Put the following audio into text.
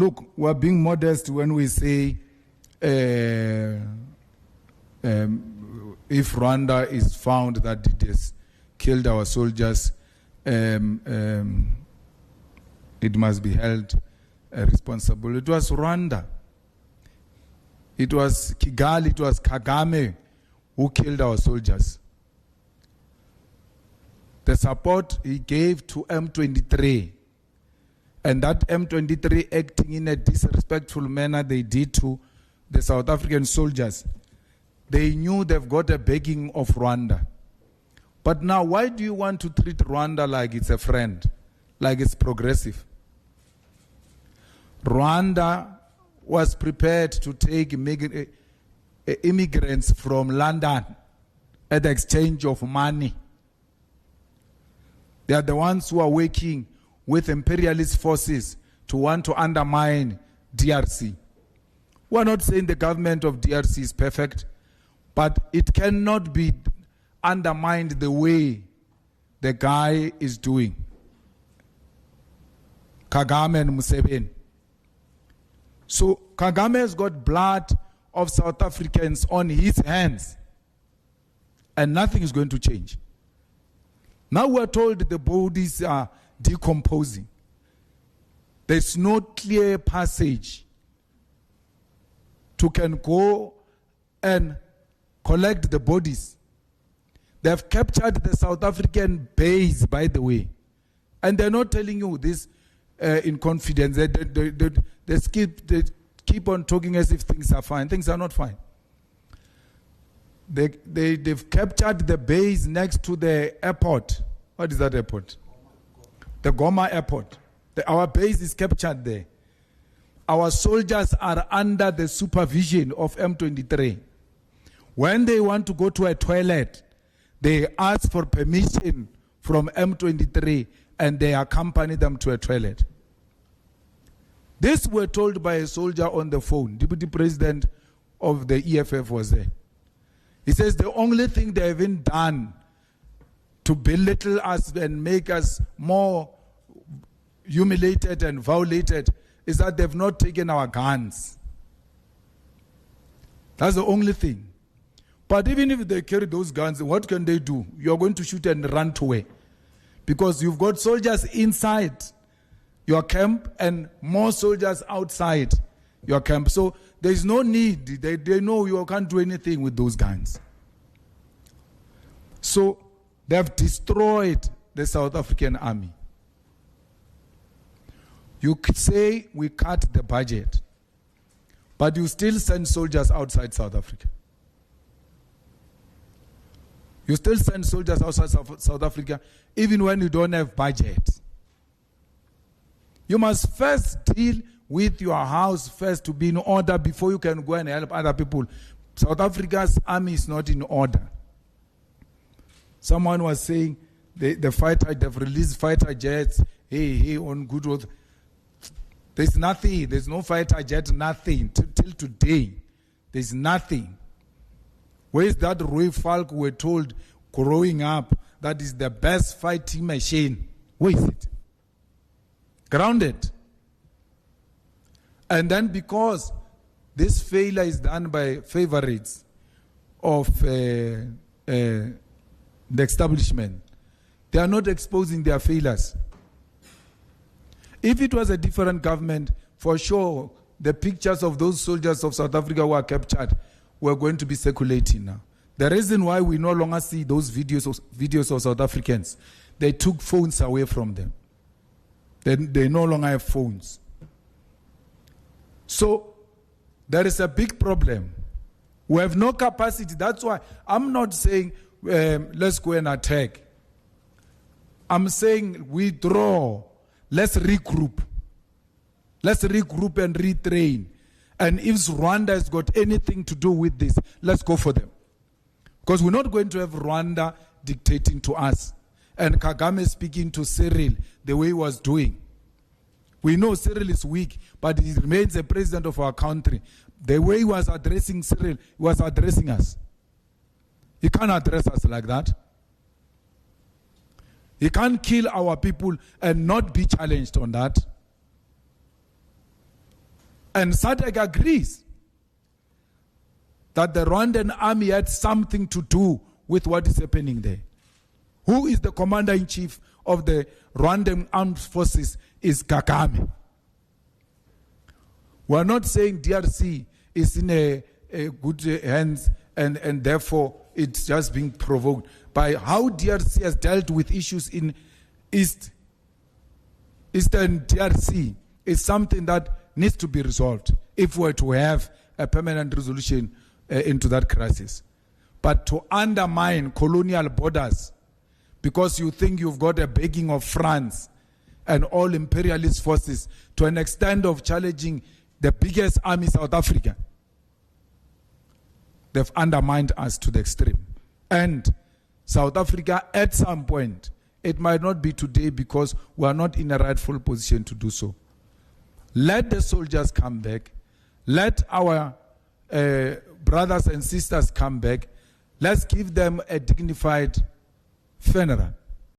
Look, we're being modest when we say if Rwanda is found that it has killed our soldiers, it must be held responsible. It was Rwanda. It was Kigali, it was Kagame who killed our soldiers. The support he gave to M23, and that M23 acting in a disrespectful manner they did to the South African soldiers. They knew they've got a backing of Rwanda. But now, why do you want to treat Rwanda like it's a friend, like it's progressive? Rwanda was prepared to take immigrants from London at the exchange of money. They are the ones who are working with imperialist forces to want to undermine DRC. We're not saying the government of DRC is perfect, but it cannot be undermined the way the guy is doing. Kagame and Museveni. So Kagame has got blood of South Africans on his hands, and nothing is going to change. Now we're told the bodies are decomposing. There's no clear passage to can go and collect the bodies. They've captured the South African base, by the way, and they're not telling you this in confidence. They keep on talking as if things are fine. Things are not fine. They've captured the base next to the airport. What is that airport? The Goma airport. Our base is captured there. Our soldiers are under the supervision of M23. When they want to go to a toilet, they ask for permission from M23 and they accompany them to a toilet. This were told by a soldier on the phone. Deputy President of the EFF was there. He says the only thing they haven't done to belittle us and make us more humiliated and violated is that they've not taken our guns. That's the only thing. But even if they carry those guns, what can they do? You're going to shoot and run away. Because you've got soldiers inside your camp and more soldiers outside your camp. So there's no need. They know you can't do anything with those guns. So they've destroyed the South African army. You could say we cut the budget, but you still send soldiers outside South Africa. You still send soldiers outside South Africa even when you don't have budget. You must first deal with your house first to be in order before you can go and help other people. South Africa's army is not in order. Someone was saying they've released fighter jets, on good roads. There's nothing, there's no fighter jet, nothing. Till today, there's nothing. Where is that Roy Falk we're told growing up that is the best fighting machine? Where is it? Grounded. And then because this failure is done by favorites of the establishment, they are not exposing their failures. If it was a different government, for sure, the pictures of those soldiers of South Africa who are captured were going to be circulating now. The reason why we no longer see those videos of South Africans, they took phones away from them. They no longer have phones. So there is a big problem. We have no capacity. That's why I'm not saying let's go and attack. I'm saying withdraw. Let's regroup. Let's regroup and retrain. And if Rwanda has got anything to do with this, let's go for them. Because we're not going to have Rwanda dictating to us. And Kagame speaking to Cyril the way he was doing. We know Cyril is weak, but he remains the president of our country. The way he was addressing Cyril, he was addressing us. He can't address us like that. He can't kill our people and not be challenged on that. And SADC agrees that the Rwandan army had something to do with what is happening there. Who is the commander-in-chief of the Rwandan armed forces is Kagame. We're not saying DRC is in a good hands and therefore it's just being provoked by how DRC has dealt with issues in Eastern DRC is something that needs to be resolved if we're to have a permanent resolution into that crisis. But to undermine colonial borders because you think you've got a backing of France and all imperialist forces to an extent of challenging the biggest army, South Africa, they've undermined us to the extreme. And South Africa, at some point, it might not be today because we are not in a rightful position to do so. Let the soldiers come back. Let our brothers and sisters come back. Let's give them a dignified funeral.